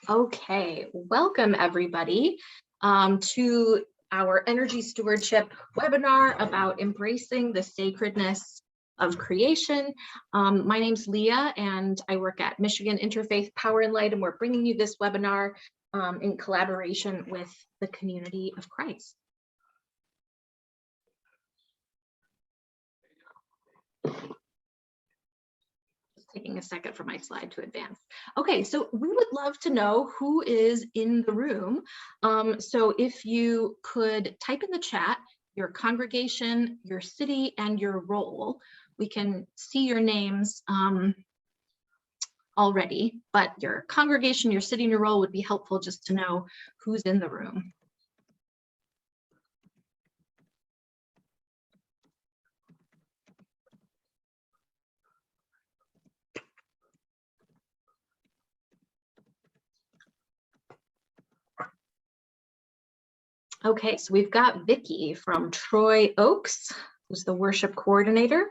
Okay, welcome everybody to our energy stewardship webinar about embracing the sacredness of creation. My name's Leah and I work at Michigan Interfaith Power and Light, and we're bringing you this webinar in collaboration with the community of Christ. Taking a second for my slide to advance. Okay, so we would love to know who is in the room. So if you could type in the chat your congregation, your city, and your role. We can see your names already, but your congregation, your city, and your role would be helpful just to know who's in the room. Okay, so we've got Vicki from Troy Oaks, who's the worship coordinator.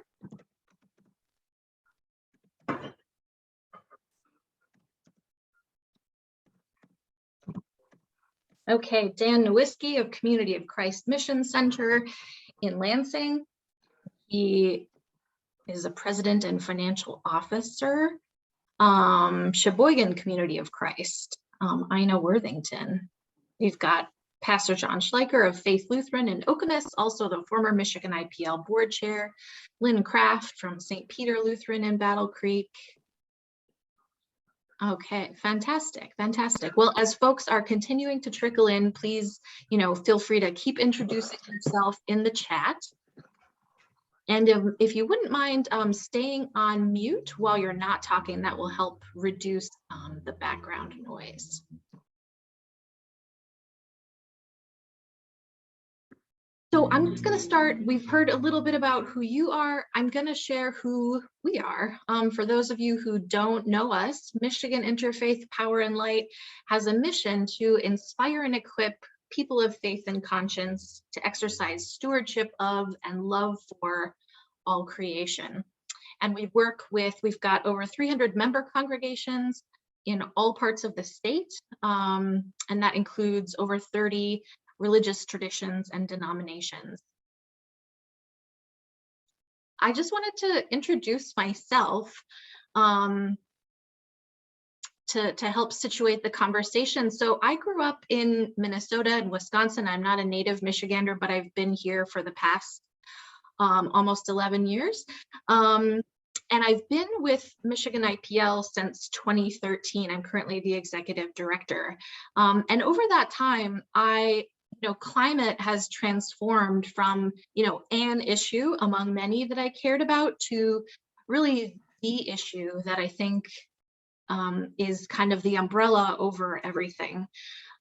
Okay, Dan Nowicki of Community of Christ Mission Center in Lansing. He is a president and financial officer. Sheboygan Community of Christ, Ina Worthington. We've got Pastor John Schleicher of Faith Lutheran in Okemos, also the former Michigan IPL board chair. Lynn Kraft from St. Peter Lutheran in Battle Creek. Okay, fantastic, fantastic. Well, as folks are continuing to trickle in, please, feel free to keep introducing yourself in the chat. And if you wouldn't mind staying on mute while you're not talking, that will help reduce the background noise. So I'm just going to start. We've heard a little bit about who you are. I'm going to share who we are. For those of you who don't know us, Michigan Interfaith Power and Light has a mission to inspire and equip people of faith and conscience to exercise stewardship of and love for all creation. And we've got over 300 member congregations in all parts of the state. And that includes over 30 religious traditions and denominations. I just wanted to introduce myself to help situate the conversation. So I grew up in Minnesota and Wisconsin. I'm not a native Michigander, but I've been here for the past almost 11 years. And I've been with Michigan IPL since 2013. I'm currently the executive director. And over that time, climate has transformed from, an issue among many that I cared about to really the issue that I think is kind of the umbrella over everything.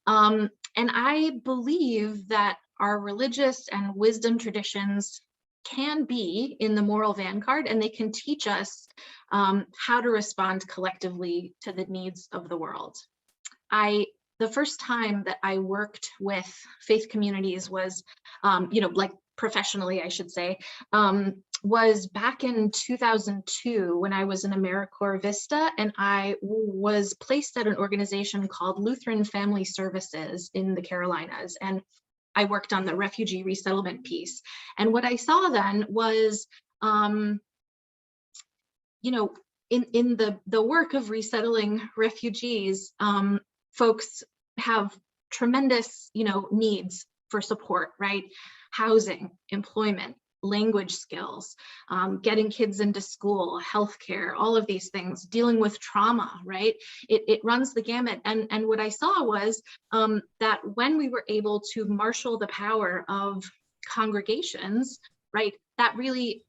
And I believe that our religious and wisdom traditions can be in the moral vanguard, and they can teach us how to respond collectively to the needs of the world. The first time that I worked with faith communities was, like professionally, I should say, was back in 2002 when I was in AmeriCorps Vista, and I was placed at an organization called Lutheran Family Services in the Carolinas. And I worked on the refugee resettlement piece. And what I saw then was, in the work of resettling refugees, folks have tremendous, needs for support, right? Housing, employment, language skills, getting kids into school, healthcare, all of these things, dealing with trauma, right? It runs the gamut. And what I saw was that when we were able to marshal the power of congregations, right, that really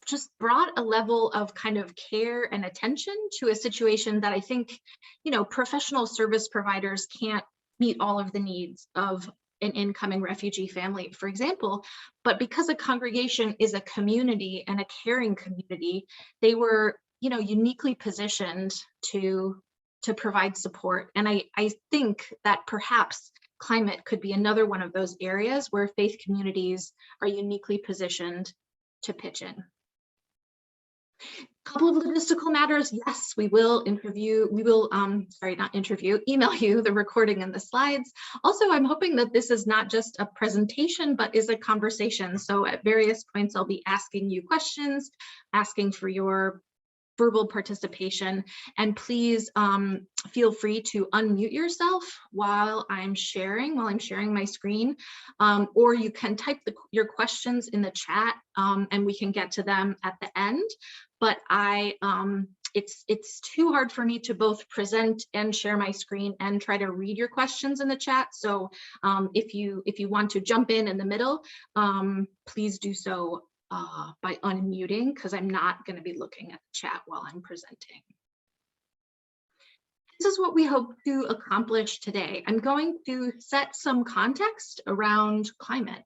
just brought a level of kind of care and attention to a situation that I think, professional service providers can't meet all of the needs of an incoming refugee family, for example. But because a congregation is a community and a caring community, they were, uniquely positioned to provide support. And I think that perhaps climate could be another one of those areas where faith communities are uniquely positioned to pitch in. Couple of logistical matters. Yes, we will email you the recording and the slides. Also, I'm hoping that this is not just a presentation, but is a conversation. So at various points, I'll be asking you questions, asking for your verbal participation, and please feel free to unmute yourself while I'm sharing my screen, or you can type your questions in the chat and we can get to them at the end. But it's too hard for me to both present and share my screen and try to read your questions in the chat. So if you want to jump in the middle, please do so by unmuting, because I'm not going to be looking at the chat while I'm presenting. This is what we hope to accomplish today. I'm going to set some context around climate.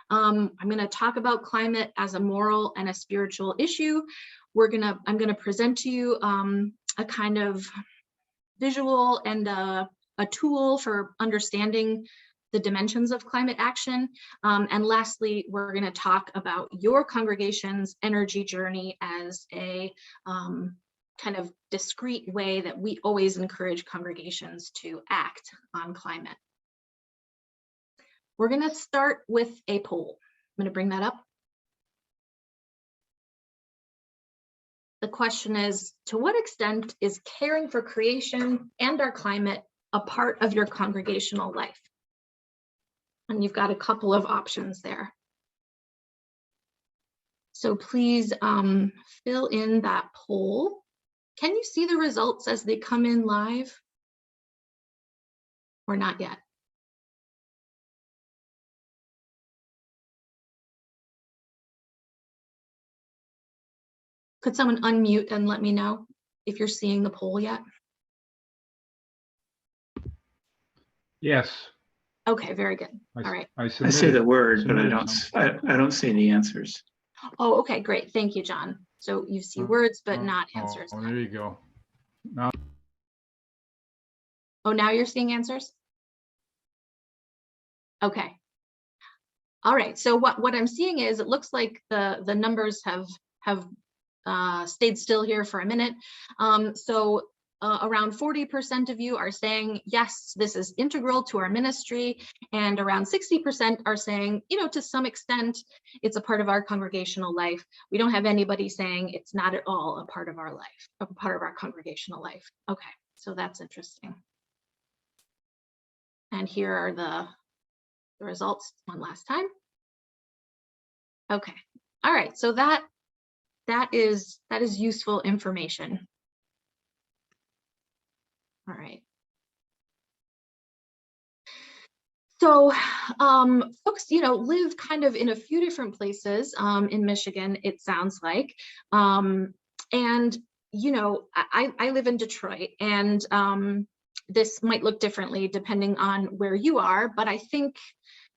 I'm going to talk about climate as a moral and a spiritual issue. I'm going to present to you a kind of visual and a tool for understanding the dimensions of climate action. And lastly, we're going to talk about your congregation's energy journey as a kind of discrete way that we always encourage congregations to act on climate. We're going to start with a poll. I'm going to bring that up. The question is, to what extent is caring for creation and our climate a part of your congregational life? And you've got a couple of options there. So please fill in that poll. Can you see the results as they come in live? Or not yet? Could someone unmute and let me know if you're seeing the poll yet? Yes. Okay, very good. All right. I see the word, but I don't see any answers. Oh, okay, great. Thank you, John. So you see words, but not answers. Oh, there you go. Now. Oh, now you're seeing answers? Okay. All right. So what I'm seeing is it looks like the numbers have stayed still here for a minute. Around 40% of you are saying, yes, this is integral to our ministry. And around 60% are saying, to some extent, it's a part of our congregational life. We don't have anybody saying it's not at all a part of our life, a part of our congregational life. Okay, so that's interesting. And here are the results one last time. Okay, all right, so that is useful information. All right. So folks, live kind of in a few different places in Michigan, it sounds like. And, I live in Detroit, and this might look differently depending on where you are, but I think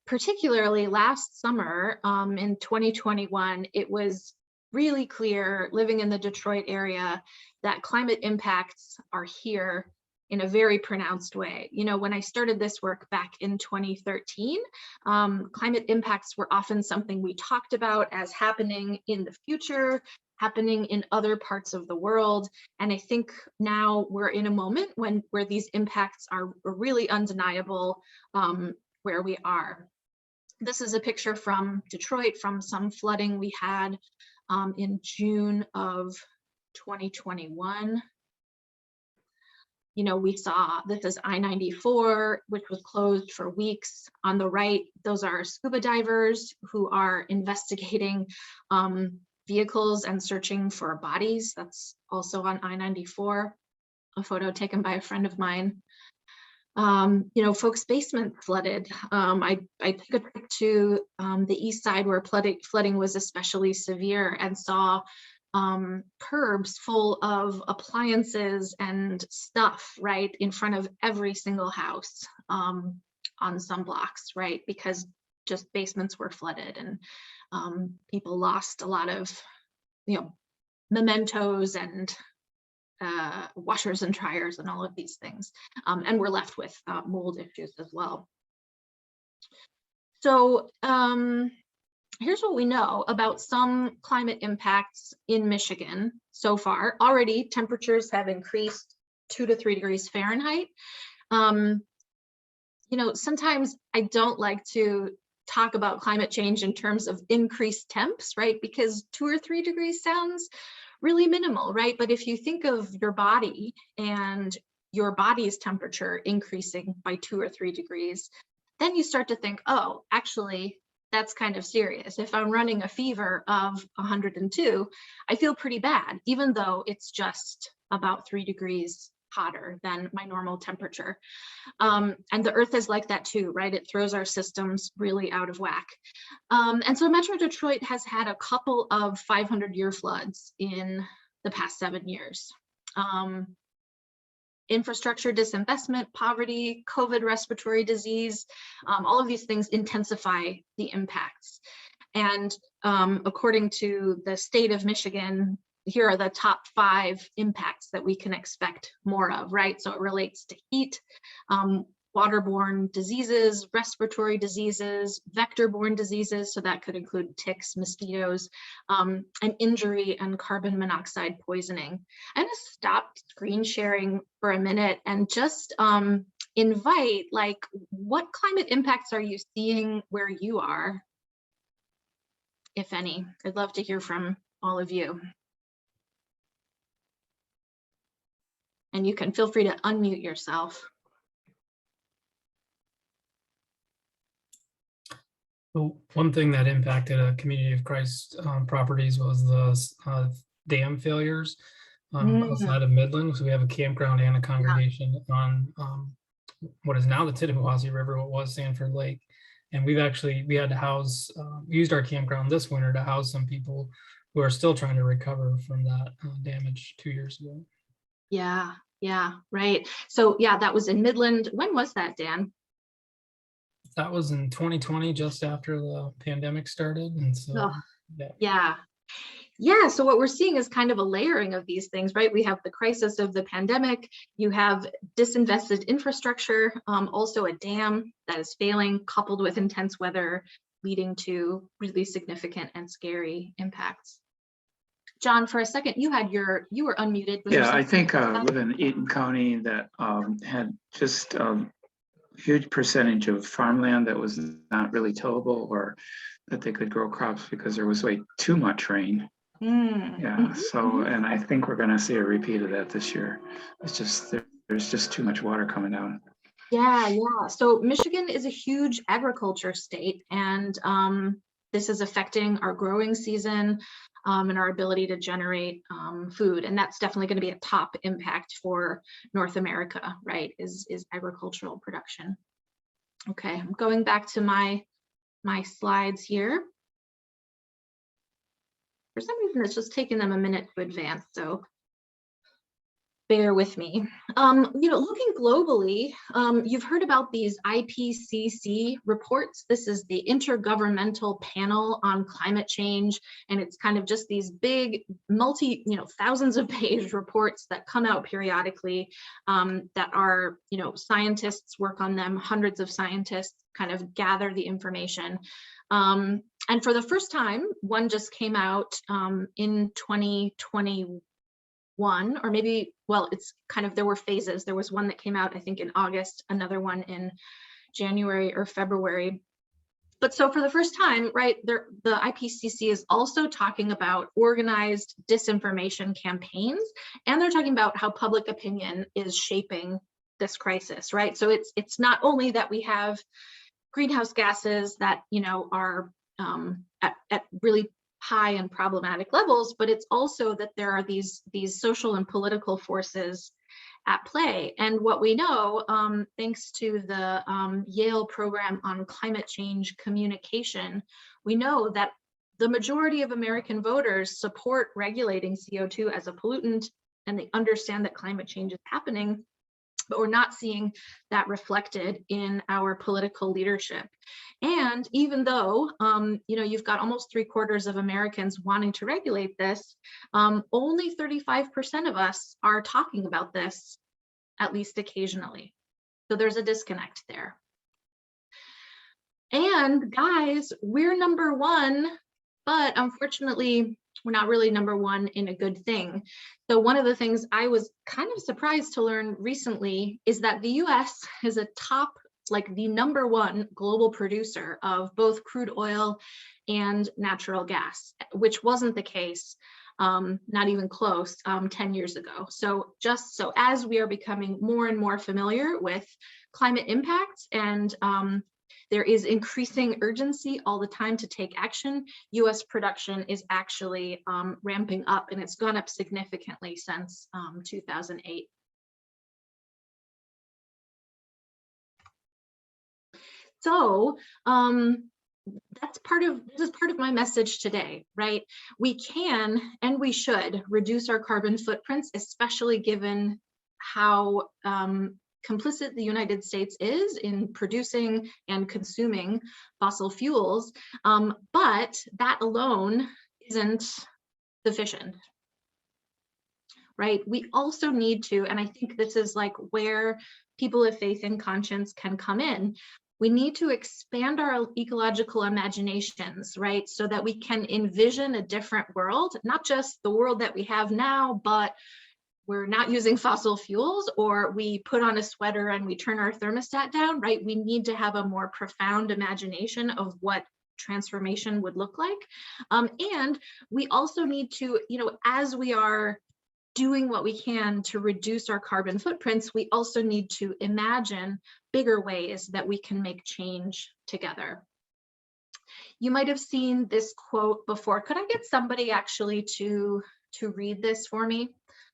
particularly last summer in 2021, it was really clear living in the Detroit area that climate impacts are here in a very pronounced way. When I started this work back in 2013, climate impacts were often something we talked about as happening in the future, happening in other parts of the world. And I think now we're in a moment where these impacts are really undeniable where we are. This is a picture from Detroit from some flooding we had in June of 2021. We saw, this is I-94, which was closed for weeks. On the right, those are scuba divers who are investigating vehicles and searching for bodies. That's also on I-94, a photo taken by a friend of mine. Folks' basements flooded. I took a trip to the east side where flooding was especially severe and saw curbs full of appliances and stuff right in front of every single house on some blocks, right? Because just basements were flooded and people lost a lot of, mementos and washers and dryers and all of these things. And we're left with mold issues as well. So here's what we know about some climate impacts in Michigan so far. Already, temperatures have increased 2 to 3 degrees Fahrenheit. Sometimes I don't like to talk about climate change in terms of increased temps, right? Because 2 or 3 degrees sounds really minimal, right? But if you think of your body and your body's temperature increasing by 2 or 3 degrees, then you start to think, oh, actually, that's kind of serious. If I'm running a fever of 102, I feel pretty bad, even though it's just about 3 degrees hotter than my normal temperature. And the earth is like that too, right? It throws our systems really out of whack. And so Metro Detroit has had a couple of 500-year floods in the past 7 years. Infrastructure disinvestment, poverty, COVID respiratory disease, all of these things intensify the impacts. And according to the state of Michigan, here are the top 5 impacts that we can expect more of, right? So it relates to heat, waterborne diseases, respiratory diseases, vector-borne diseases, so that could include ticks, mosquitoes, and injury and carbon monoxide poisoning. I'm gonna stop screen sharing for a minute and just invite, like, what climate impacts are you seeing where you are, if any? I'd love to hear from all of you. And you can feel free to unmute yourself. Well, one thing that impacted a Community of Christ properties was the dam failures outside of Midland. So we have a campground and a congregation on what is now the Tittabawassee River, what was Sanford Lake. And we had to house, we used our campground this winter to house some people who are still trying to recover from that damage 2 years ago. Yeah, right. So yeah, that was in Midland. When was that, Dan? That was in 2020, just after the pandemic started. And so, Yeah. So what we're seeing is kind of a layering of these things, right? We have the crisis of the pandemic. You have disinvested infrastructure, also a dam that is failing, coupled with intense weather, leading to really significant and scary impacts. John, for a second, you were unmuted. Yeah, I think I live in Eaton County that had just huge percentage of farmland that was not really tillable or that they could grow crops because there was way too much rain. So, and I think we're going to see a repeat of that this year. It's just, there's just too much water coming down. Yeah. So Michigan is a huge agriculture state, and this is affecting our growing season and our ability to generate food. And that's definitely going to be a top impact for North America, right, is agricultural production. Okay, I'm going back to my slides here. For some reason, it's just taking them a minute to advance, so bear with me. Looking globally, you've heard about these IPCC reports. This is the Intergovernmental Panel on Climate Change, and it's kind of just these big thousands of page reports that come out periodically that are, scientists work on them, hundreds of scientists kind of gather the information. And for the first time, one just came out in 2021, or maybe, well, it's kind of, there were phases. There was one that came out, I think, in August, another one in January or February. But so for the first time, right, the IPCC is also talking about organized disinformation campaigns, and they're talking about how public opinion is shaping this crisis, right? So it's not only that we have greenhouse gases that, are at really high and problematic levels, but it's also that there are these social and political forces at play. And what we know, thanks to the Yale program on climate change communication, we know that the majority of American voters support regulating CO2 as a pollutant, and they understand that climate change is happening, but we're not seeing that reflected in our political leadership. And even though, you've got almost 3/4 of Americans wanting to regulate this, only 35% of us are talking about this, at least occasionally. So there's a disconnect there. And guys, we're number one, but unfortunately, we're not really number one in a good thing. So one of the things I was kind of surprised to learn recently is that the US is a top, like the number one global producer of both crude oil and natural gas, which wasn't the case, not even close, 10 years ago. So just so as we are becoming more and more familiar with climate impacts and there is increasing urgency all the time to take action, US production is actually ramping up, and it's gone up significantly since 2008. So this is part of my message today, right? We can and we should reduce our carbon footprints, especially given how complicit the United States is in producing and consuming fossil fuels, but that alone isn't sufficient, right? We also need to, and I think this is like where people of faith and conscience can come in, we need to expand our ecological imaginations, right? So that we can envision a different world, not just the world that we have now, but we're not using fossil fuels, or we put on a sweater and we turn our thermostat down, right? We need to have a more profound imagination of what transformation would look like. And we also need to, as we are doing what we can to reduce our carbon footprints, we also need to imagine bigger ways that we can make change together. You might have seen this quote before. Could I get somebody actually to read this for me?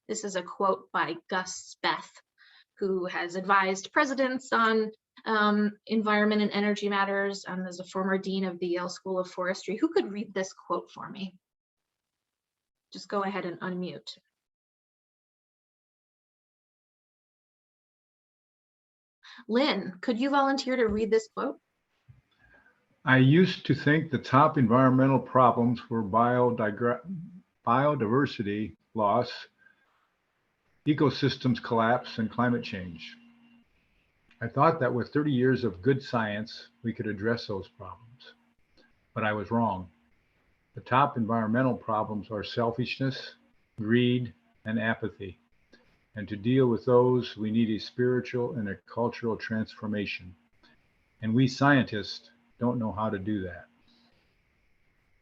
This is a quote by Gus Speth, who has advised presidents on environment and energy matters, as a former dean of the Yale School of Forestry. Who could read this quote for me? Just go ahead and unmute. Lynn, could you volunteer to read this quote? I used to think the top environmental problems were biodiversity loss, ecosystems collapse, and climate change. I thought that with 30 years of good science, we could address those problems. But I was wrong. The top environmental problems are selfishness, greed, and apathy. And to deal with those, we need a spiritual and a cultural transformation. And we scientists don't know how to do that.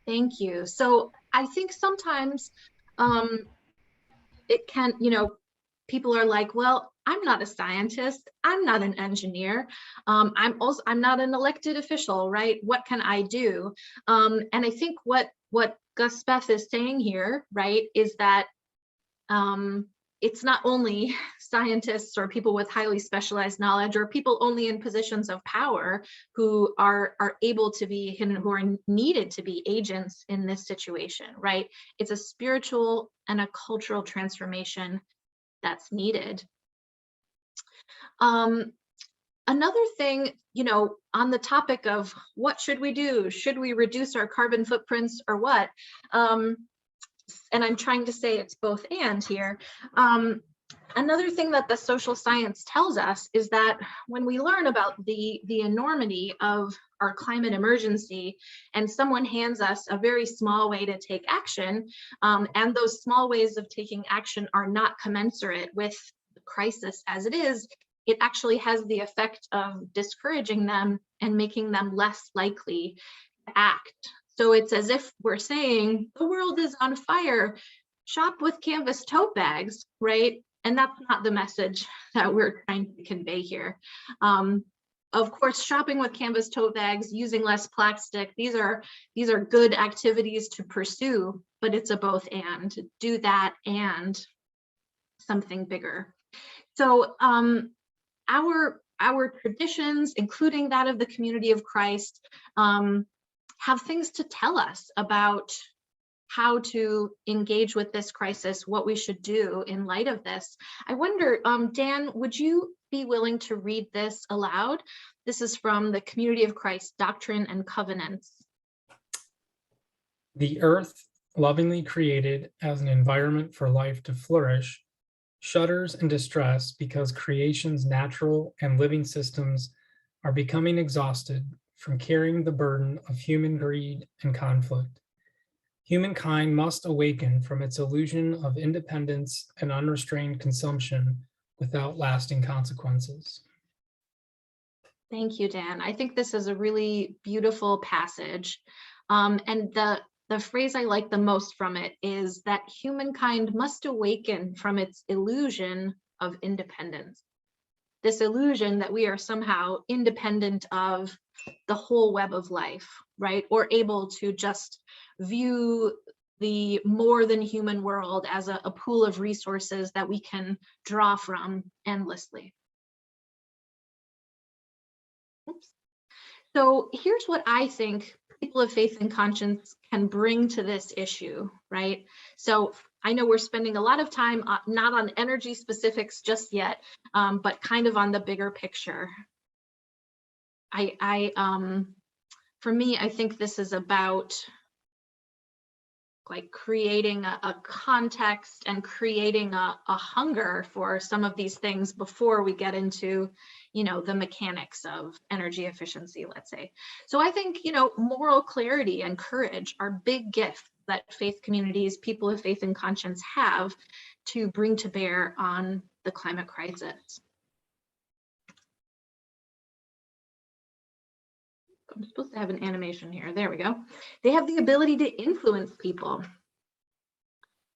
Thank you. So I think sometimes it can, people are like, well, I'm not a scientist, I'm not an engineer, I'm not an elected official, right? What can I do? And I think what Gus Speth is saying here, right, is that it's not only scientists or people with highly specialized knowledge or people only in positions of power who are able to be and who are needed to be agents in this situation, right? It's a spiritual and a cultural transformation that's needed. Another thing, on the topic of what should we do? Should we reduce our carbon footprints or what? And I'm trying to say it's both and here. Another thing that the social science tells us is that when we learn about the enormity of our climate emergency and someone hands us a very small way to take action, and those small ways of taking action are not commensurate with the crisis as it is, it actually has the effect of discouraging them and making them less likely to act. So it's as if we're saying, the world is on fire, shop with canvas tote bags, right? And that's not the message that we're trying to convey here. Of course, shopping with canvas tote bags, using less plastic, these are good activities to pursue, but it's a both and. Do that and something bigger. So our traditions, including that of the Community of Christ, have things to tell us about how to engage with this crisis, what we should do in light of this. I wonder, Dan, would you be willing to read this aloud? This is from the Community of Christ, Doctrine and Covenants. The earth, lovingly created as an environment for life to flourish, shudders in distress because creation's natural and living systems are becoming exhausted from carrying the burden of human greed and conflict. Humankind must awaken from its illusion of independence and unrestrained consumption without lasting consequences. Thank you, Dan. I think this is a really beautiful passage. And the phrase I like the most from it is that humankind must awaken from its illusion of independence. This illusion that we are somehow independent of the whole web of life, right? Or able to just view the more than human world as a pool of resources that we can draw from endlessly. Oops. So here's what I think people of faith and conscience can bring to this issue, right? So I know we're spending a lot of time not on energy specifics just yet, but kind of on the bigger picture. For me, I think this is about like creating a context and creating a hunger for some of these things before we get into, you know, the mechanics of energy efficiency, let's say. So I think, you know, moral clarity and courage are big gifts that faith communities, people of faith and conscience have to bring to bear on the climate crisis. I'm supposed to have an animation here. There we go. They have the ability to influence people.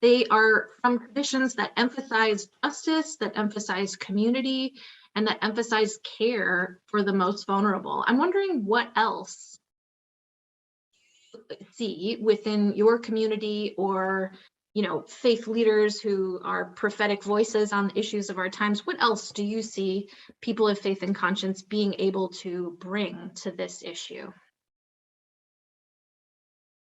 They are from traditions that emphasize justice, that emphasize community, and that emphasize care for the most vulnerable. I'm wondering what else you see within your community, or, you know, faith leaders who are prophetic voices on the issues of our times. What else do you see people of faith and conscience being able to bring to this issue?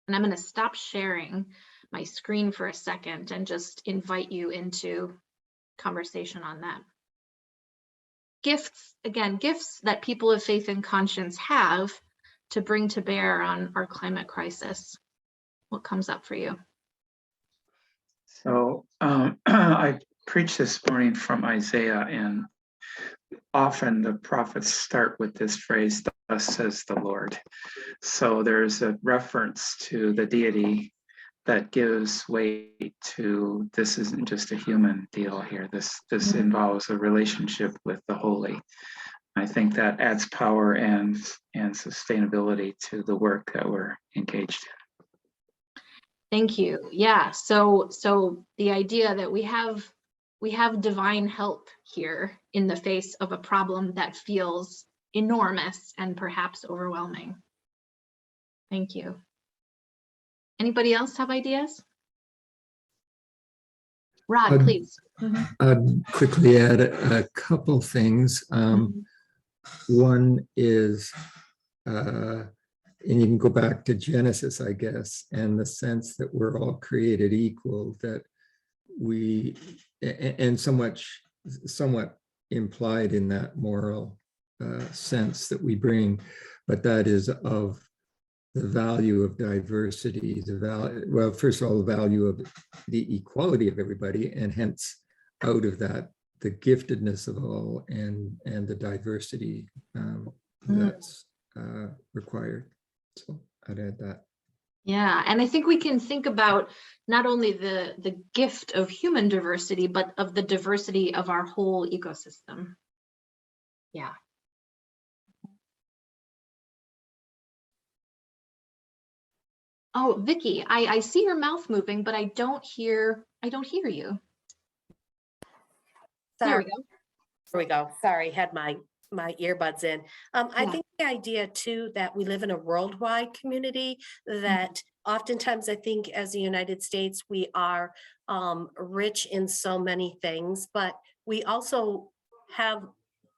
And I'm going to stop sharing my screen for a second and just invite you into conversation on that. Gifts, again, gifts that people of faith and conscience have to bring to bear on our climate crisis. What comes up for you? So I preached this morning from Isaiah, and often the prophets start with this phrase, "Thus says the Lord." So there's a reference to the deity that gives weight to, this isn't just a human deal here. This involves a relationship with the holy. I think that adds power and sustainability to the work that we're engaged in. Thank you. Yeah. So the idea that we have divine help here in the face of a problem that feels enormous and perhaps overwhelming. Thank you. Anybody else have ideas? Rod, please. I'd quickly add a couple things. One is, and you can go back to Genesis, I guess, and the sense that we're all created equal, that we, and somewhat implied in that moral sense that we bring, but that is of the value of diversity, the value, well, first of all, the value of the equality of everybody, and hence out of that, the giftedness of all and the diversity that's required. So I'd add that. Yeah, and I think we can think about not only the gift of human diversity, but of the diversity of our whole ecosystem. Yeah. Oh, Vicky, I see your mouth moving, but I don't hear you. Sorry. There we go. There we go. Sorry, had my earbuds in. I Yeah. think the idea too that we live in a worldwide community, that oftentimes I think as the United States, we are rich in so many things, but we also have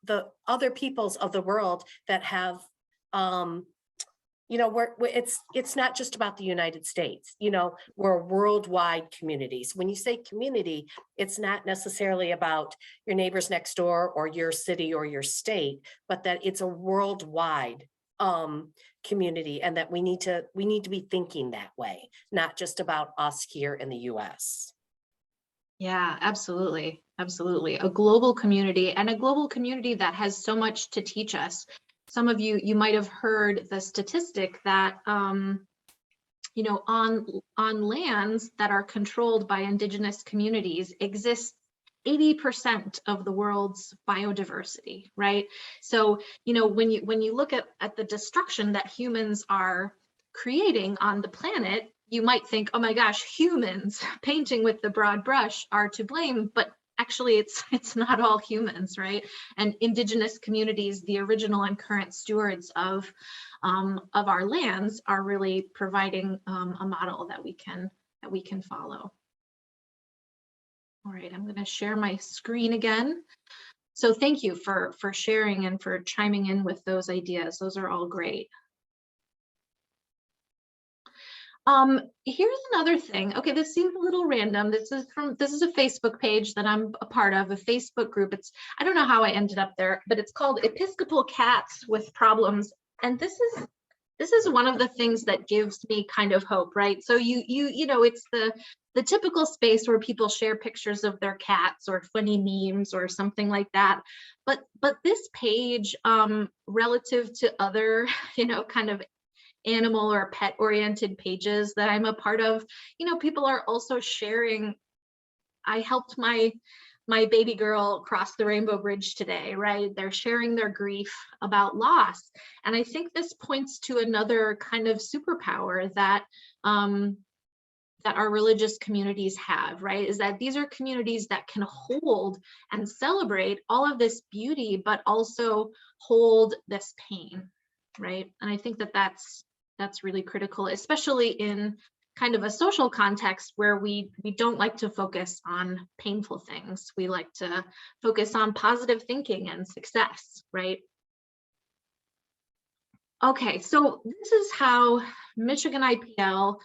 the other peoples of the world that have you know, it's not just about the United States, you know, we're worldwide communities. When you say community, it's not necessarily about your neighbors next door or your city or your state, but that it's a worldwide community, and that we need to be thinking that way, not just about us here in the US. Yeah, absolutely. Absolutely. A global community, and a global community that has so much to teach us. some of you might have heard the statistic that you know, on lands that are controlled by indigenous communities exists 80% of the world's biodiversity, right? So, you know, when you look at the destruction that humans are creating on the planet, you might think, oh my gosh, humans painting with the broad brush are to blame, but actually it's not all humans, right? And indigenous communities, the original and current stewards of our lands, are really providing a model that we can follow. All right, I'm going to share my screen again. So thank you for sharing and for chiming in with those ideas. Those are all great. Here's another thing. Okay, this seems a little random. This is a Facebook page that I'm a part of, a Facebook group. I don't know how I ended up there, but it's called Episcopal Cats with Problems. And this is one of the things that gives me kind of hope, right? So you know, it's the typical space where people share pictures of their cats or funny memes or something like that. But this page, relative to other, you know, kind of animal or pet oriented pages that I'm a part of, you know, people are also sharing, I helped my baby girl cross the Rainbow Bridge today, right? They're sharing their grief about loss. And I think this points to another kind of superpower that that our religious communities have, right? Is that these are communities that can hold and celebrate all of this beauty, but also hold this pain, right? And I think that that's really critical, especially in kind of a social context where we don't like to focus on painful things. We like to focus on positive thinking and success, right? Okay, so this is how Michigan IPL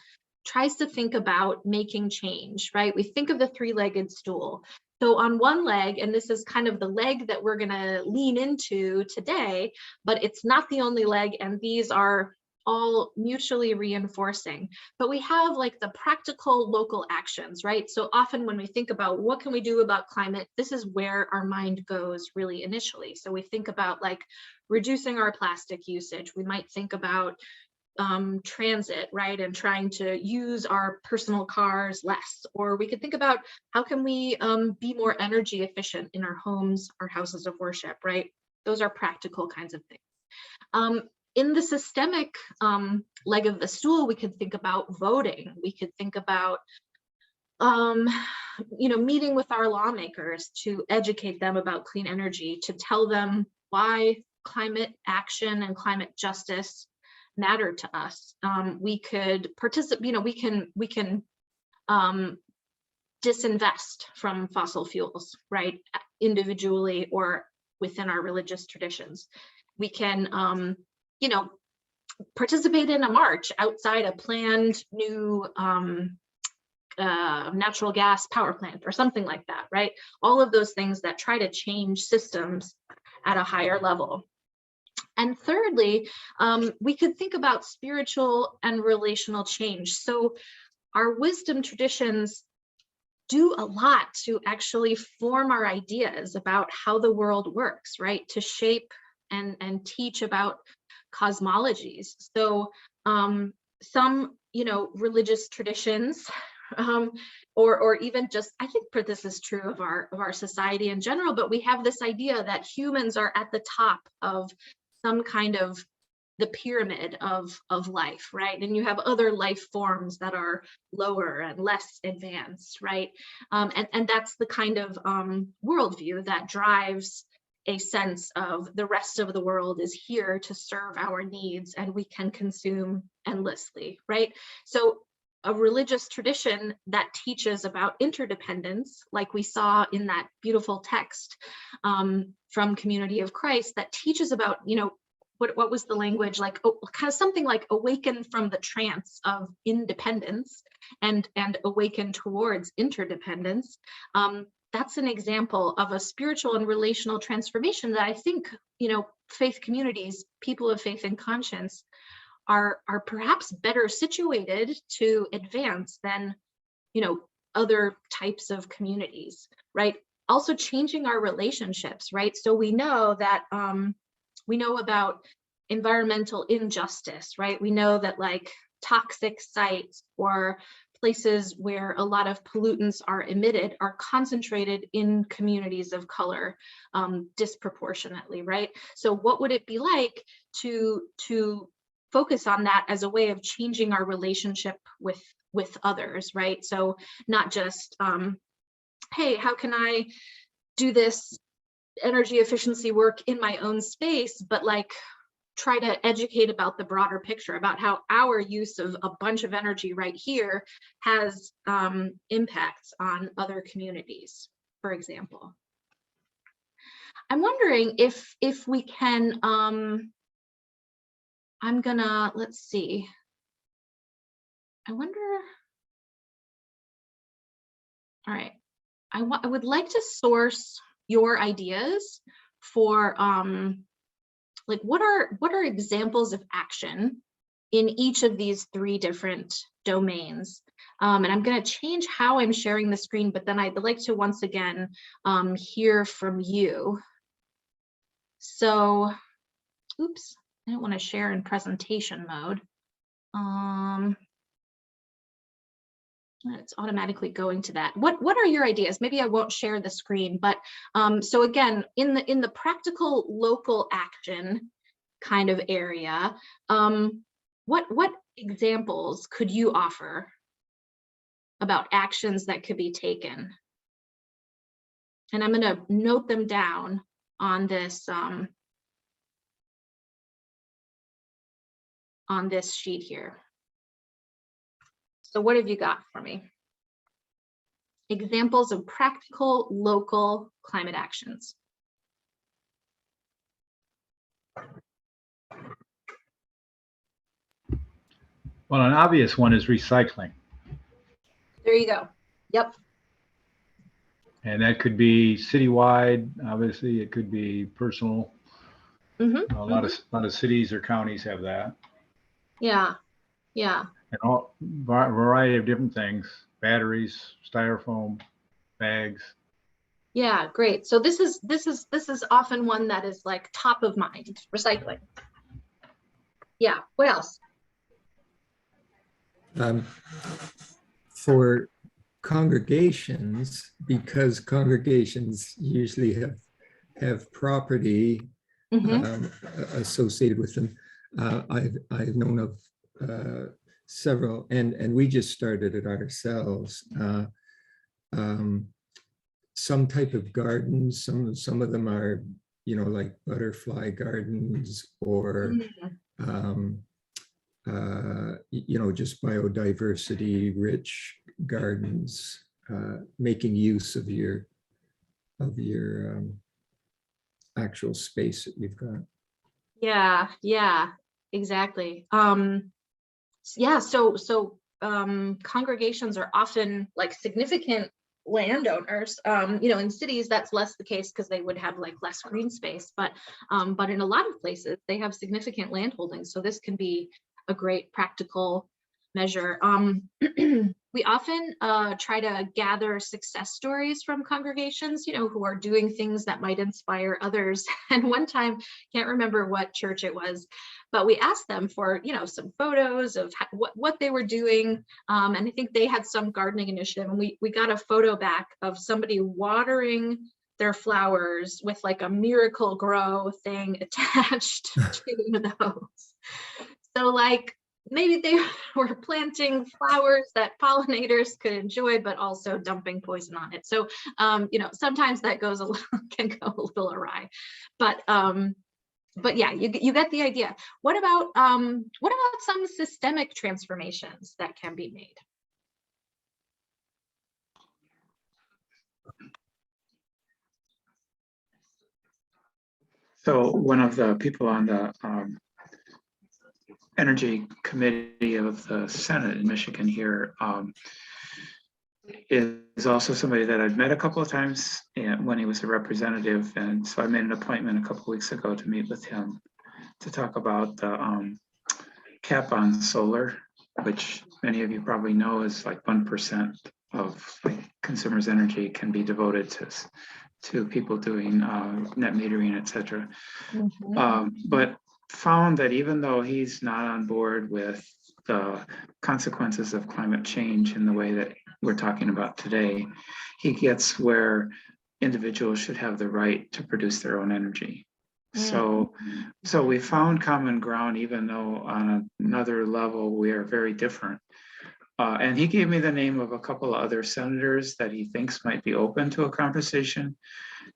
tries to think about making change, right? We think of the three-legged stool. So on one leg, and this is kind of the leg that we're gonna lean into today, but it's not the only leg, and these are all mutually reinforcing. But we have like the practical local actions, right? So often when we think about what can we do about climate, this is where our mind goes really initially. So we think about like reducing our plastic usage. We might think about transit, right? And trying to use our personal cars less. Or we could think about how can we be more energy efficient in our homes, our houses of worship, right? Those are practical kinds of things. In the systemic leg of the stool, we could think about voting. We could think about you know, meeting with our lawmakers to educate them about clean energy, to tell them why climate action and climate justice matter to us. We could participate, you know, we can disinvest from fossil fuels, right? Individually or within our religious traditions. We can, you know, participate in a march outside a planned new natural gas power plant or something like that, right? All of those things that try to change systems at a higher level. And thirdly, we could think about spiritual and relational change. So our wisdom traditions do a lot to actually form our ideas about how the world works, right? To shape and teach about cosmologies. So some, you know, religious traditions, or even just, I think this is true of our society in general, but we have this idea that humans are at the top of some kind of the pyramid of life, right? And you have other life forms that are lower and less advanced, right? And that's the kind of worldview that drives a sense of the rest of the world is here to serve our needs and we can consume endlessly, right? So a religious tradition that teaches about interdependence, like we saw in that beautiful text from Community of Christ, that teaches about, you know, what was the language, like kind of something like awaken from the trance of independence and awaken towards interdependence. That's an example of a spiritual and relational transformation that I think, you know, faith communities, people of faith and conscience are perhaps better situated to advance than, you know, other types of communities, right? Also changing our relationships, right? So we know that we know about environmental injustice, right? We know that like toxic sites or places where a lot of pollutants are emitted are concentrated in communities of color disproportionately, right? So what would it be like to focus on that as a way of changing our relationship with others, right? So not just, hey, how can I do this energy efficiency work in my own space, but like try to educate about the broader picture, about how our use of a bunch of energy right here has impacts on other communities, for example. I'm wondering if we can, I'm gonna, let's see. I wonder, all right. I would like to source your ideas for like what are examples of action in each of these 3 different domains. And I'm going to change how I'm sharing the screen, but then I'd like to once again hear from you. So, oops, I don't want to share in presentation mode. It's automatically going to that. What are your ideas? Maybe I won't share the screen, but so again, in the practical local action kind of area, what examples could you offer about actions that could be taken? And I'm going to note them down on this sheet here. So what have you got for me? Examples of practical local climate actions. Well, an obvious one is recycling. There you go. Yep. And that could be citywide. Obviously, it could be personal. A lot of cities or counties have that. Yeah. Yeah. And all variety of different things: batteries, styrofoam, bags. Yeah, great. So this is often one that is like top of mind, recycling. Yeah, what else? For congregations, because congregations usually have property associated with them, I've known of several, and we just started it ourselves. Some type of gardens, some of them are, like butterfly gardens or just biodiversity rich gardens, making use of your actual space that you've got. Yeah, exactly. Yeah, so congregations are often like significant landowners. In cities that's less the case because they would have like less green space, but in a lot of places they have significant land holdings. So this can be a great practical measure. We often try to gather success stories from congregations, who are doing things that might inspire others. And one time, can't remember what church it was, but we asked them for, some photos of what they were doing. And I think they had some gardening initiative, and we got a photo back of somebody watering their flowers with like a Miracle Grow thing attached to those. So like, maybe they were planting flowers that pollinators could enjoy, but also dumping poison on it. So, sometimes that can go a little awry, but yeah, you get the idea. What about some systemic transformations that can be made? So one of the people on the Energy Committee of the Senate in Michigan here is also somebody that I've met a couple of times when he was a representative. And so I made an appointment a couple of weeks ago to meet with him to talk about the cap on solar, which many of you probably know is like 1% of like consumers' energy can be devoted to people doing net metering, etc. Mhm. But found that even though he's not on board with the consequences of climate change in the way that we're talking about today, he gets where individuals should have the right to produce their own energy. So we found common ground, even though on another level we are very different. And he gave me the name of a couple of other senators that he thinks might be open to a conversation.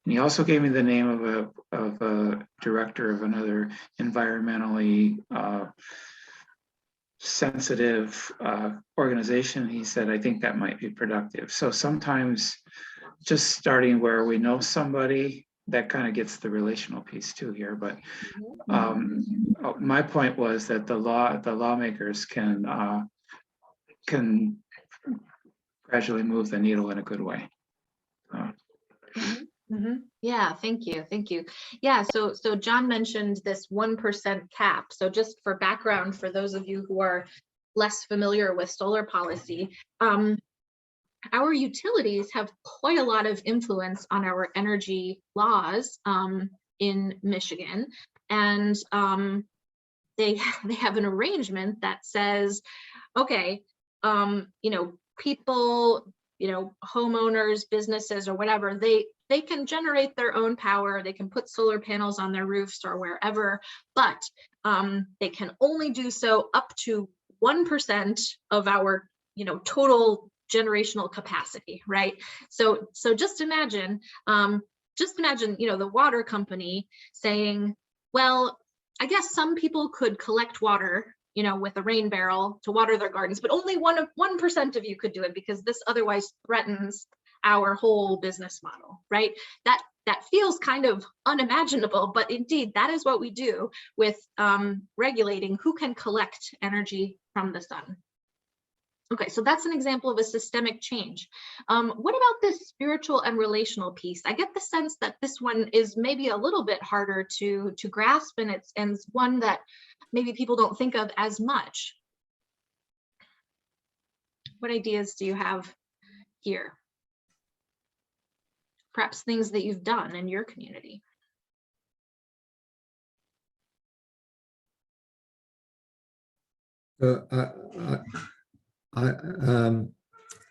And he also gave me the name of a director of another environmentally sensitive organization. He said, I think that might be productive. So sometimes just starting where we know somebody, that kind of gets the relational piece too here. But my point was that the lawmakers can gradually move the needle in a good way. Yeah, thank you. Thank you. Yeah, so John mentioned this 1% cap. So just for background, for those of you who are less familiar with solar policy, our utilities have quite a lot of influence on our energy laws in Michigan. And they have an arrangement that says, okay, people, homeowners, businesses, or whatever, they can generate their own power. They can put solar panels on their roofs or wherever, but they can only do so up to 1% of our, total generational capacity, right? So just imagine, the water company saying, well, I guess some people could collect water, with a rain barrel to water their gardens, but only 1% of you could do it because this otherwise threatens our whole business model, right? That feels kind of unimaginable, but indeed that is what we do with regulating who can collect energy from the sun. Okay, so that's an example of a systemic change. What about this spiritual and relational piece? I get the sense that this one is maybe a little bit harder to grasp, and it's one that maybe people don't think of as much. What ideas do you have here? Perhaps things that you've done in your community.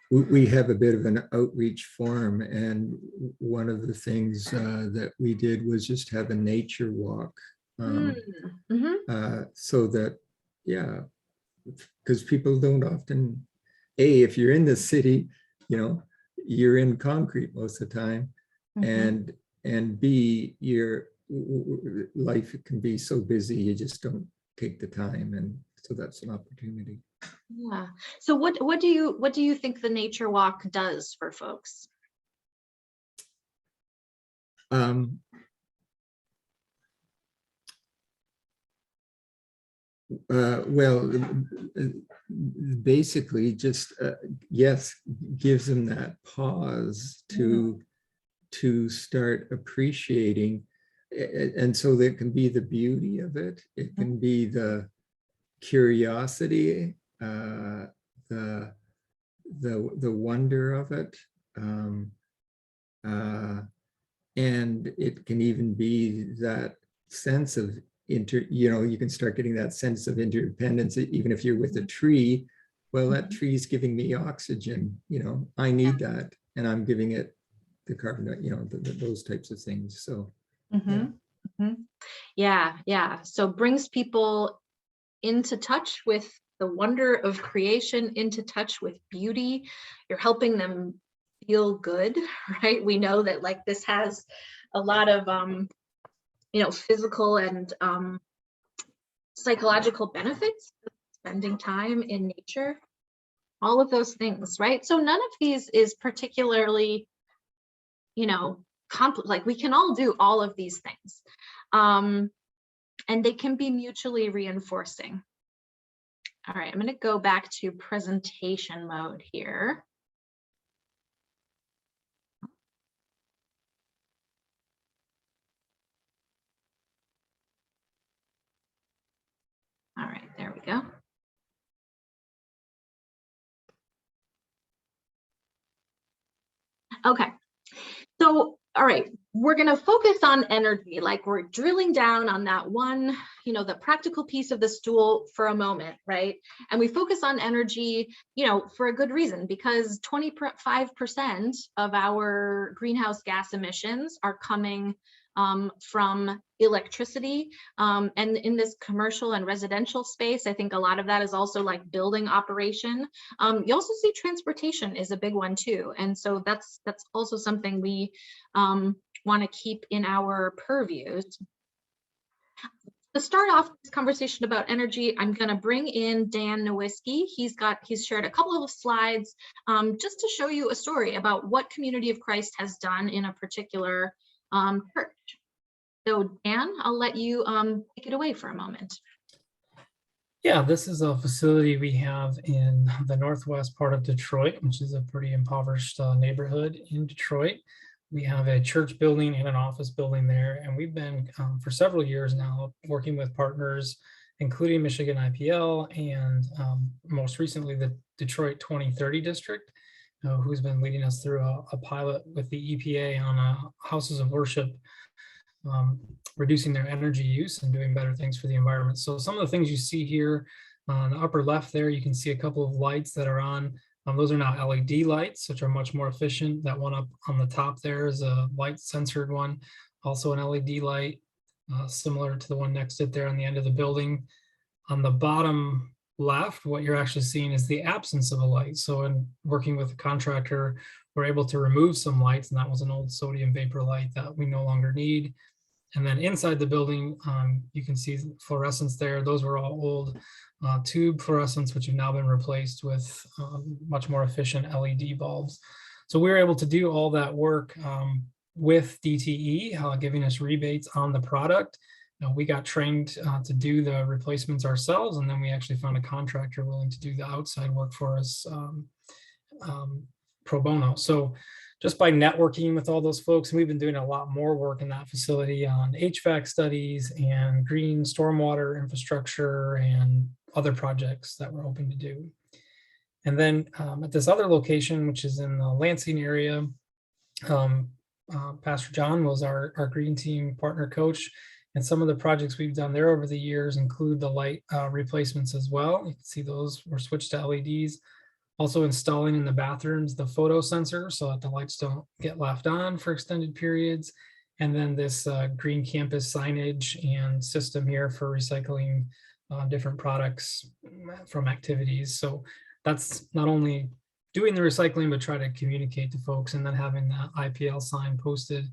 We have a bit of an outreach forum, and one of the things that we did was just have a nature walk. So that, yeah, because people don't often, if you're in the city, you're in concrete most of the time, and B, your life can be so busy, you just don't take the time, and so that's an opportunity. Yeah. So what do you think the nature walk does for folks? Well, basically just, yes, gives them that pause to start appreciating. And so there can be the beauty of it. It can be the curiosity, the wonder of it. And it can even be that sense of you can start getting that sense of interdependence, even if you're with a tree. Well, that tree is giving me oxygen, I need that, and I'm giving it the carbon, those types of things. So yeah. So brings people into touch with the wonder of creation, into touch with beauty. You're helping them feel good, right? We know that like this has a lot of physical and psychological benefits, spending time in nature, all of those things, right? So none of these is particularly, like we can all do all of these things, and they can be mutually reinforcing. All right, I'm going to go back to presentation mode here. All right, there we go. Okay, so All right, we're going to focus on energy, like we're drilling down on that one, the practical piece of the stool for a moment, right? And we focus on energy, for a good reason, because 25% of our greenhouse gas emissions are coming from electricity. And in this commercial and residential space, I think a lot of that is also like building operation. You also see transportation is a big one too. And so that's also something we want to keep in our purviews. To start off this conversation about energy, I'm going to bring in Dan Nowicki. He's shared a couple of slides just to show you a story about what Community of Christ has done in a particular church. So Dan, I'll let you take it away for a moment. Yeah, this is a facility we have in the northwest part of Detroit, which is a pretty impoverished neighborhood in Detroit. We have a church building and an office building there, and we've been for several years now working with partners, including Michigan IPL and most recently the Detroit 2030 district, who's been leading us through a pilot with the EPA on houses of worship, reducing their energy use and doing better things for the environment. So some of the things you see here on the upper left there, you can see a couple of lights that are on. Those are now LED lights, which are much more efficient. That one up on the top there is a light censored one, also an LED light, similar to the one next to it there on the end of the building. On the bottom left, what you're actually seeing is the absence of a light. So in working with the contractor, we're able to remove some lights, and that was an old sodium vapor light that we no longer need. And then inside the building, you can see fluorescents there. Those were all old tube fluorescents, which have now been replaced with much more efficient LED bulbs. So we were able to do all that work with DTE, giving us rebates on the product. We got trained to do the replacements ourselves, and then we actually found a contractor willing to do the outside work for us pro bono. So just by networking with all those folks, and we've been doing a lot more work in that facility on HVAC studies and green stormwater infrastructure and other projects that we're hoping to do. And then at this other location, which is in the Lansing area, Pastor John was our green team partner coach. And some of the projects we've done there over the years include the light replacements as well. You can see those were switched to LEDs. Also installing in the bathrooms the photo sensor so that the lights don't get left on for extended periods. And then this green campus signage and system here for recycling different products from activities. So that's not only doing the recycling, but try to communicate to folks, and then having that IPL sign posted.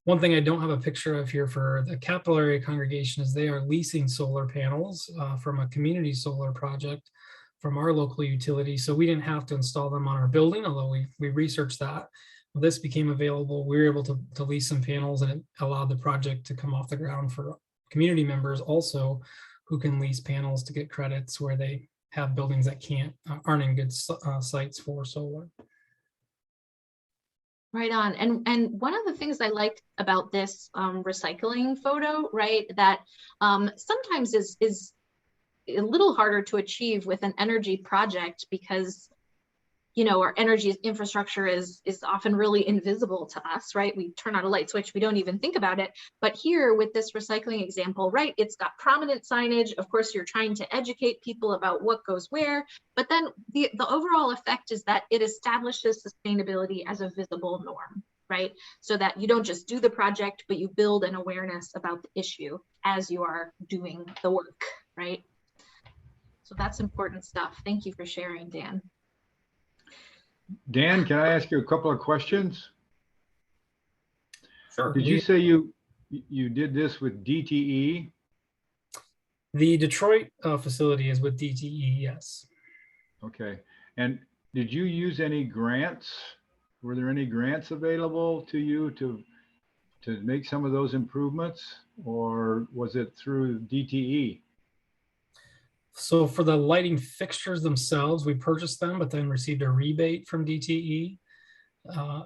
One thing I don't have a picture of here for the Capital Area congregation is they are leasing solar panels from a community solar project from our local utility. So we didn't have to install them on our building, although we researched that. When this became available, we were able to lease some panels, and it allowed the project to come off the ground for community members also who can lease panels to get credits where they have buildings that aren't in good sites for solar. Right on. And one of the things I liked about this recycling photo, right, that sometimes is a little harder to achieve with an energy project because, our energy infrastructure is often really invisible to us, right? We turn on a light switch, we don't even think about it. But here with this recycling example, right, it's got prominent signage. Of course, you're trying to educate people about what goes where, but then the overall effect is that it establishes sustainability as a visible norm, right? So that you don't just do the project, but you build an awareness about the issue as you are doing the work, right? So that's important stuff. Thank you for sharing, Dan. Dan, can I ask you a couple of questions? Sure. Did you say you did this with DTE? The Detroit facility is with DTE, yes. Okay. And did you use any grants? Were there any grants available to you to make some of those improvements, or was it through DTE? So for the lighting fixtures themselves, we purchased them, but then received a rebate from DTE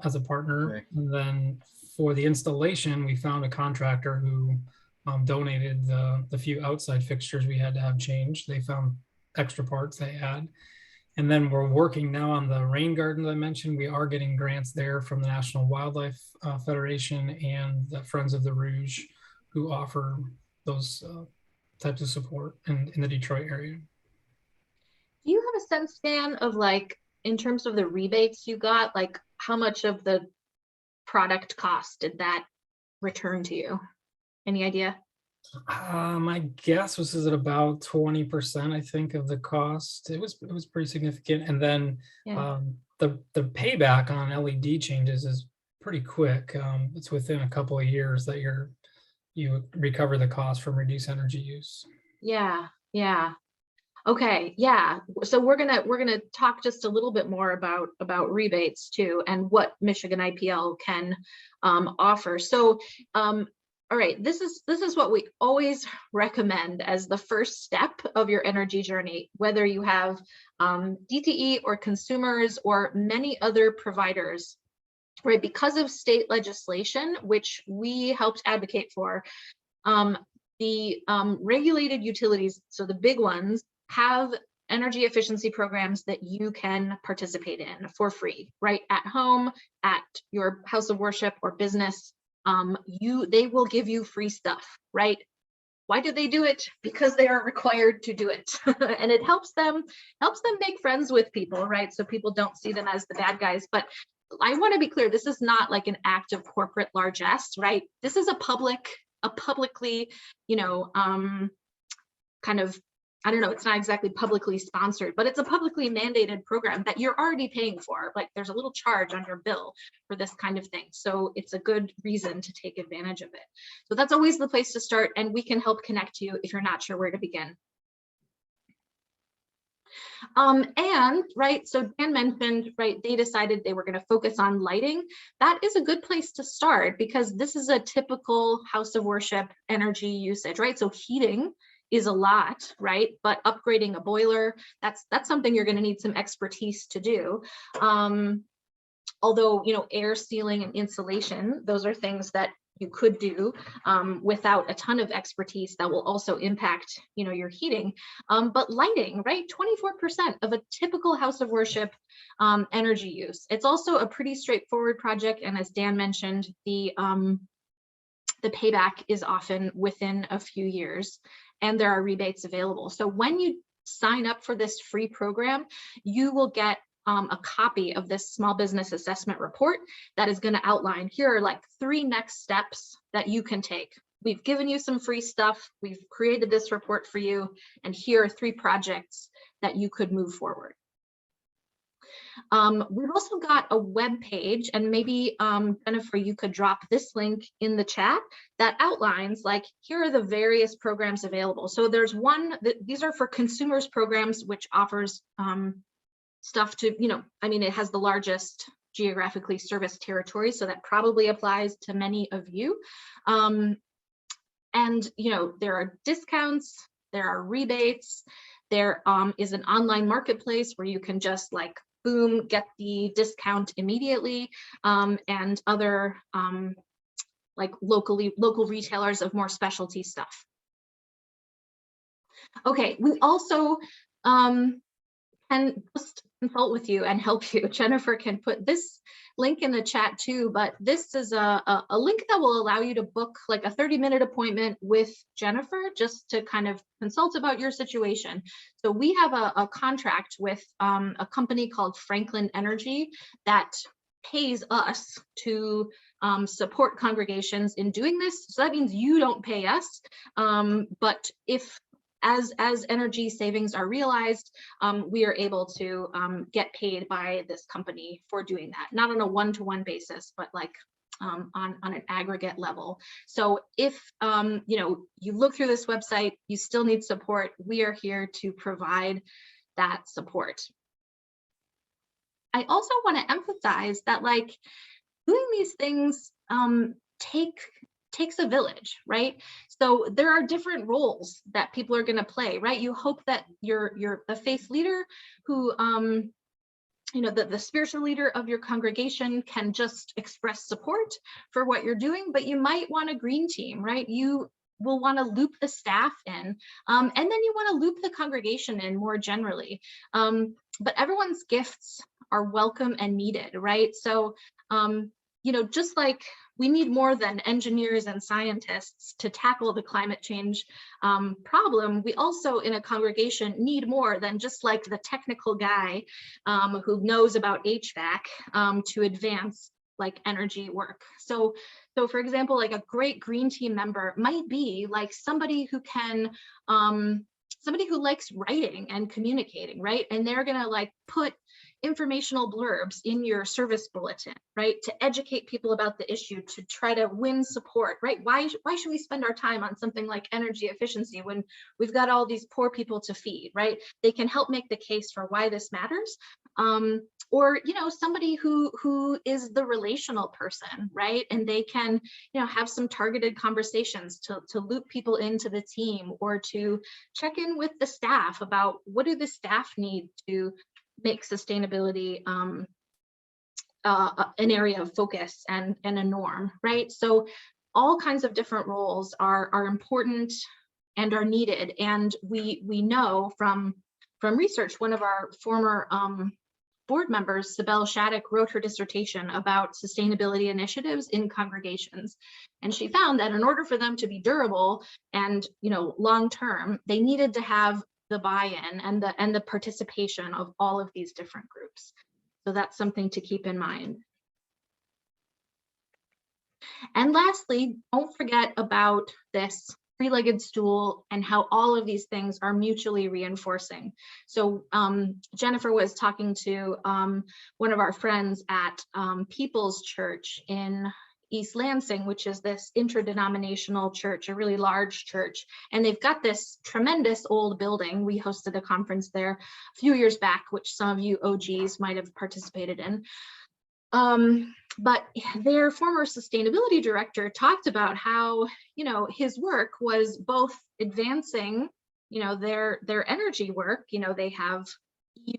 as a partner. Okay. And then for the installation, we found a contractor who donated the few outside fixtures we had to have changed. They found extra parts they had. And then we're working now on the rain garden that I mentioned. We are getting grants there from the National Wildlife Federation and the Friends of the Rouge, who offer those types of support in the Detroit area. Do you have a sense, Dan, of like, in terms of the rebates you got, like how much of the product cost did that return to you? Any idea? My guess was is it about 20%, I think, of the cost. It was pretty significant. And then the payback on LED changes is pretty quick. It's within a couple of years that you recover the cost from reduced energy use. Yeah. Okay, yeah. So we're gonna talk just a little bit more about rebates too, and what Michigan IPL can offer. So, all right, this is what we always recommend as the first step of your energy journey, whether you have DTE or consumers or many other providers, right? Because of state legislation, which we helped advocate for, the regulated utilities, so the big ones, have energy efficiency programs that you can participate in for free, right? At home, at your house of worship or business, they will give you free stuff, right? Why do they do it? Because they are required to do it. And it helps them make friends with people, right? So people don't see them as the bad guys. But I want to be clear, this is not like an act of corporate largesse, right? This is a publicly, kind of, I don't know, it's not exactly publicly sponsored, but it's a publicly mandated program that you're already paying for. Like there's a little charge on your bill for this kind of thing. So it's a good reason to take advantage of it. So that's always the place to start, and we can help connect you if you're not sure where to begin. And right, so Dan mentioned, right, they decided they were going to focus on lighting. That is a good place to start because this is a typical house of worship energy usage, right? So heating is a lot, right? But upgrading a boiler, that's something you're going to need some expertise to do. Although, air sealing and insulation, those are things that you could do without a ton of expertise that will also impact, your heating. But lighting, right? 24% of a typical house of worship energy use. It's also a pretty straightforward project. And as Dan mentioned, the payback is often within a few years, and there are rebates available. So when you sign up for this free program, you will get a copy of this small business assessment report that is going to outline, here are like 3 next steps that you can take. We've given you some free stuff. We've created this report for you. And here are 3 projects that you could move forward. We've also got a web page, and maybe Jennifer, you could drop this link in the chat that outlines, like, here are the various programs available. So there's one these are for consumers programs, which offers stuff to, it has the largest geographically serviced territory, so that probably applies to many of you. And there are discounts, there are rebates, there is an online marketplace where you can just like boom, get the discount immediately, and other like local retailers of more specialty stuff. Okay, we also can just consult with you and help you. Jennifer can put this link in the chat too, but this is a link that will allow you to book like a 30-minute appointment with Jennifer just to kind of consult about your situation. So we have a contract with a company called Franklin Energy that pays us to support congregations in doing this. So that means you don't pay us, but if as energy savings are realized, we are able to get paid by this company for doing that, not on a one-to-one basis, but like on an aggregate level. So if you look through this website, you still need support, we are here to provide that support. I also want to emphasize that like doing these things takes a village, right? So there are different roles that people are going to play, right? You hope that you're the faith leader who, the spiritual leader of your congregation can just express support for what you're doing, but you might want a green team, right? You will want to loop the staff in, and then you want to loop the congregation in more generally. but everyone's gifts are welcome and needed, right? So, just like we need more than engineers and scientists to tackle the climate change problem, we also in a congregation need more than just like the technical guy who knows about HVAC to advance like energy work. So for example, like a great green team member might be like somebody who can, somebody who likes writing and communicating, right? And they're gonna like put informational blurbs in your service bulletin, right? To educate people about the issue, to try to win support, right? Why should we spend our time on something like energy efficiency when we've got all these poor people to feed, right? They can help make the case for why this matters. Or, somebody who is the relational person, right? And they can, have some targeted conversations to loop people into the team, or to check in with the staff about what do the staff need to make sustainability an area of focus and a norm, right? So all kinds of different roles are important and are needed. And we know from research, one of our former board members, Sibel Shattuck, wrote her dissertation about sustainability initiatives in congregations. And she found that in order for them to be durable and, long-term, they needed to have the buy-in and the participation of all of these different groups. So that's something to keep in mind. And lastly, don't forget about this three-legged stool and how all of these things are mutually reinforcing. So Jennifer was talking to one of our friends at People's Church in East Lansing, which is this interdenominational church, a really large church. And they've got this tremendous old building. We hosted a conference there a few years back, which some of you OGs might have participated in. But their former sustainability director talked about how, his work was both advancing, their energy work. They have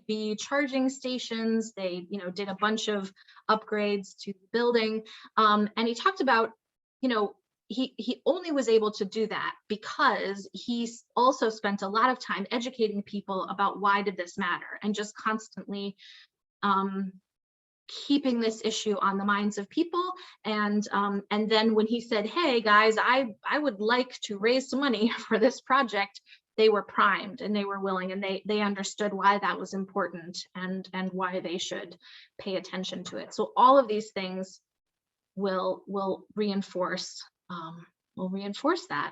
EV charging stations. They, did a bunch of upgrades to the building. And he talked about, he only was able to do that because he also spent a lot of time educating people about why did this matter, and just constantly keeping this issue on the minds of people. And then when he said, hey guys, I would like to raise some money for this project, they were primed and they were willing, and they understood why that was important and why they should pay attention to it. So all of these things will reinforce that.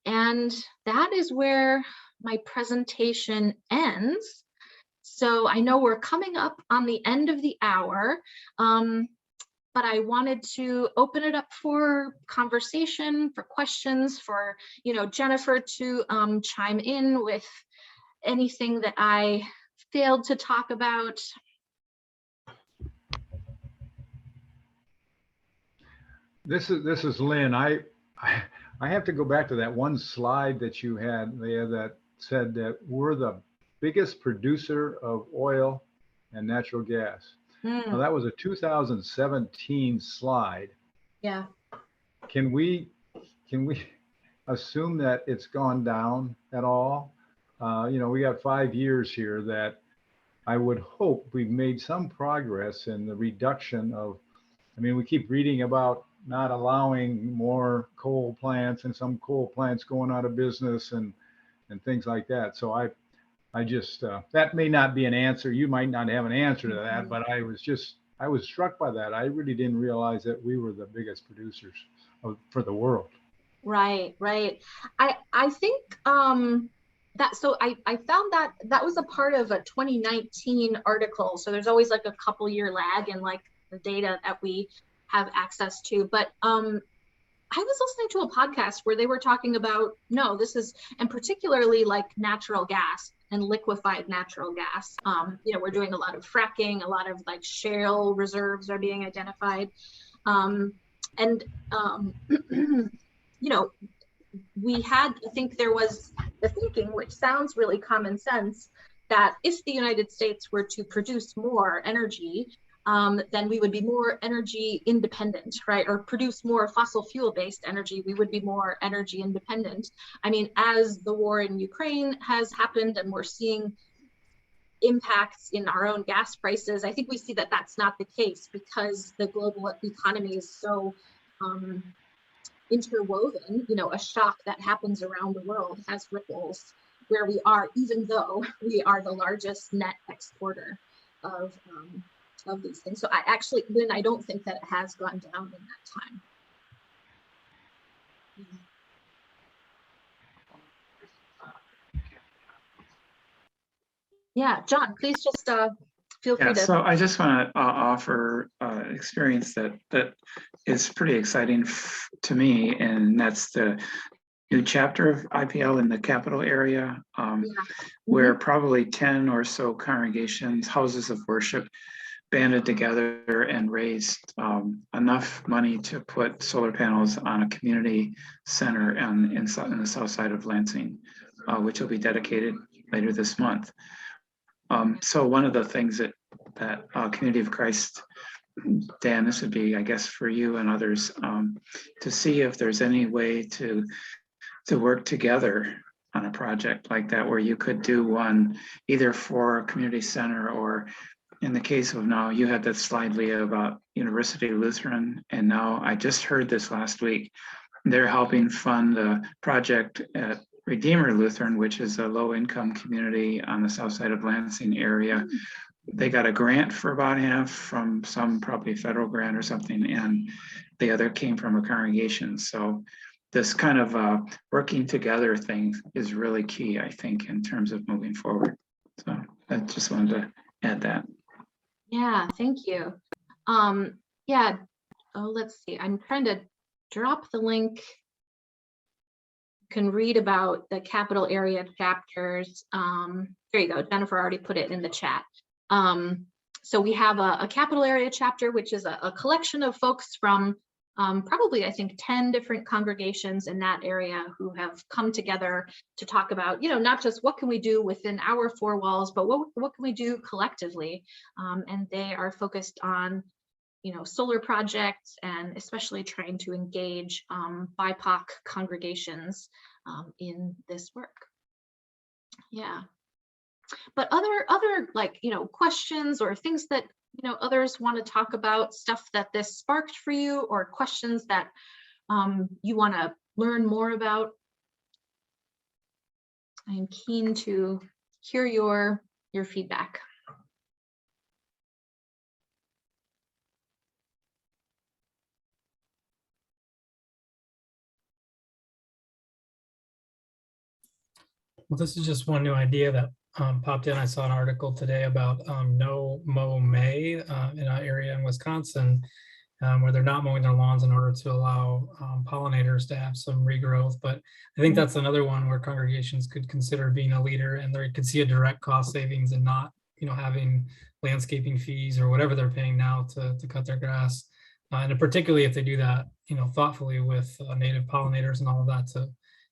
And that is where my presentation ends. So I know we're coming up on the end of the hour, but I wanted to open it up for conversation, for questions, for Jennifer to chime in with anything that I failed to talk about. This is Lynn. I have to go back to that one slide that you had, Leah, that said that we're the biggest producer of oil and natural gas. Now, that was a 2017 slide. Yeah. Can we assume that it's gone down at all? We got 5 years here that I would hope we've made some progress in the reduction of, we keep reading about not allowing more coal plants and some coal plants going out of business and things like that. So I just, that may not be an answer. You might not have an answer to that, but I was struck by that. I really didn't realize that we were the biggest producers for the world. Right. I think so I found that was a part of a 2019 article. So there's always like a couple year lag in like the data that we have access to. But I was listening to a podcast where they were talking about, and particularly like natural gas and liquefied natural gas. We're doing a lot of fracking, a lot of like shale reserves are being identified. We had, I think there was the thinking, which sounds really common sense, that if the United States were to produce more energy, then we would be more energy independent, right? Or produce more fossil fuel-based energy, we would be more energy independent. As the war in Ukraine has happened and we're seeing impacts in our own gas prices. I think we see that that's not the case because the global economy is so interwoven. You know, a shock that happens around the world has ripples where we are, even though we are the largest net exporter of these things. So I actually, Lynn, I don't think that it has gone down in that time. Yeah, John, please just feel free to. So I just want to offer experience that is pretty exciting to me, and that's the new chapter of IPL in the capital area, where probably 10 or so congregations, houses of worship, banded together and raised enough money to put solar panels on a community center in the south side of Lansing, which will be dedicated later this month. So one of the things that Community of Christ, Dan, this would be, I guess, for you and others, to see if there's any way to work together on a project like that, where you could do one either for a community center, or in the case of now, you had that slide, Leah, about University Lutheran, and now I just heard this last week, they're helping fund a project at Redeemer Lutheran, which is a low-income community on the south side of Lansing area. They got a grant for about half from some probably federal grant or something, and the other came from a congregation. So this kind of working together thing is really key, I think, in terms of moving forward. So I just wanted to add that. Yeah, thank you. Yeah, oh, let's see. I'm trying to drop the link. You can read about the capital area chapters. There you go. Jennifer already put it in the chat. So we have a capital area chapter, which is a collection of folks from probably, I think, 10 different congregations in that area who have come together to talk about, you know, not just what can we do within our four walls, but what can we do collectively? And they are focused on, you know, solar projects, and especially trying to engage BIPOC congregations in this work. Yeah. But other like, you know, questions or things that, you know, others want to talk about, stuff that this sparked for you, or questions that you want to learn more about. I am keen to hear your feedback. Well, this is just one new idea that popped in. I saw an article today about no mow May in an area in Wisconsin where they're not mowing their lawns in order to allow pollinators to have some regrowth. But I think that's another one where congregations could consider being a leader, and they could see a direct cost savings and not, you know, having landscaping fees or whatever they're paying now to cut their grass. And particularly if they do that, you know, thoughtfully with native pollinators and all of that, to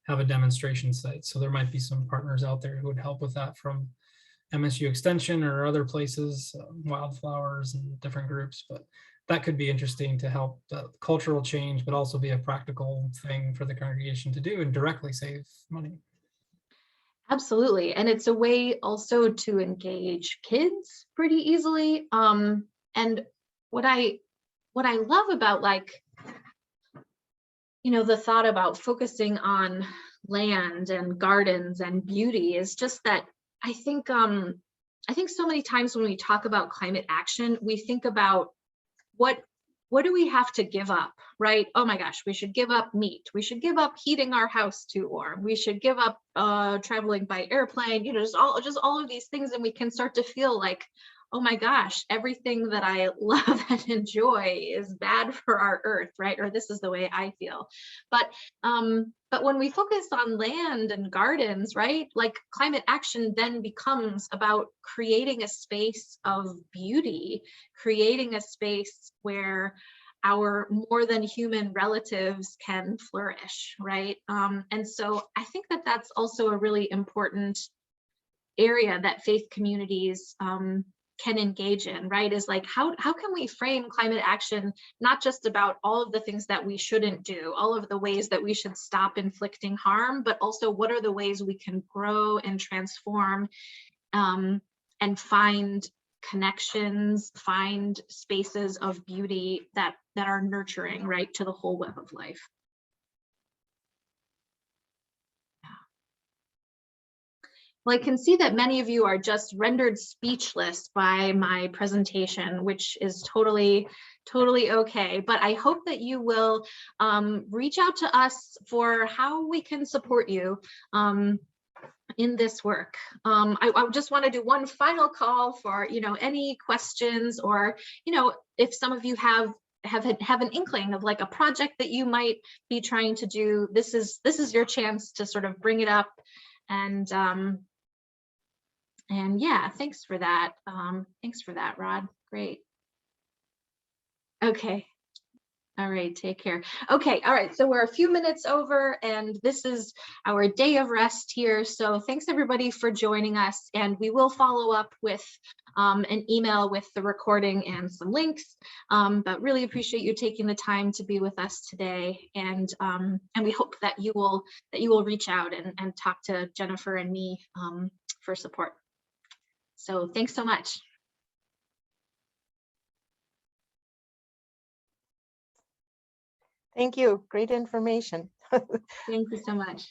have a demonstration site. So there might be some partners out there who would help with that from MSU Extension or other places, wildflowers and different groups. But that could be interesting to help the cultural change, but also be a practical thing for the congregation to do and directly save money. Absolutely. And it's a way also to engage kids pretty easily. And what I love about, like, you know, the thought about focusing on land and gardens and beauty is just that I think so many times when we talk about climate action, we think about what do we have to give up, right? Oh my gosh, we should give up meat. We should give up heating our house too, or we should give up traveling by airplane, you know, just all of these things. And we can start to feel like, oh my gosh, everything that I love and enjoy is bad for our earth, right? Or this is the way I feel. But when we focus on land and gardens, right, like climate action then becomes about creating a space of beauty, creating a space where our more than human relatives can flourish, right? And so I think that that's also a really important area that faith communities can engage in, right? Is like, how can we frame climate action not just about all of the things that we shouldn't do, all of the ways that we should stop inflicting harm, but also what are the ways we can grow and transform find connections, find spaces of beauty that are nurturing, right, to the whole web of life. Well, I can see that many of you are just rendered speechless by my presentation, which is totally okay. But I hope that you will reach out to us for how we can support you in this work. I just want to do one final call for, any questions, or, if some of you have an inkling of like a project that you might be trying to do, this is your chance to sort of bring it up. And yeah, thanks for that. Thanks for that, Rod. Great. Okay. All right, take care. Okay, all right, so we're a few minutes over, and this is our day of rest here. So thanks everybody for joining us, and we will follow up with an email with the recording and some links. But really appreciate you taking the time to be with us today, and we hope that you will reach out and talk to Jennifer and me for support. So thanks so much. Thank you. Great information. Thank you so much.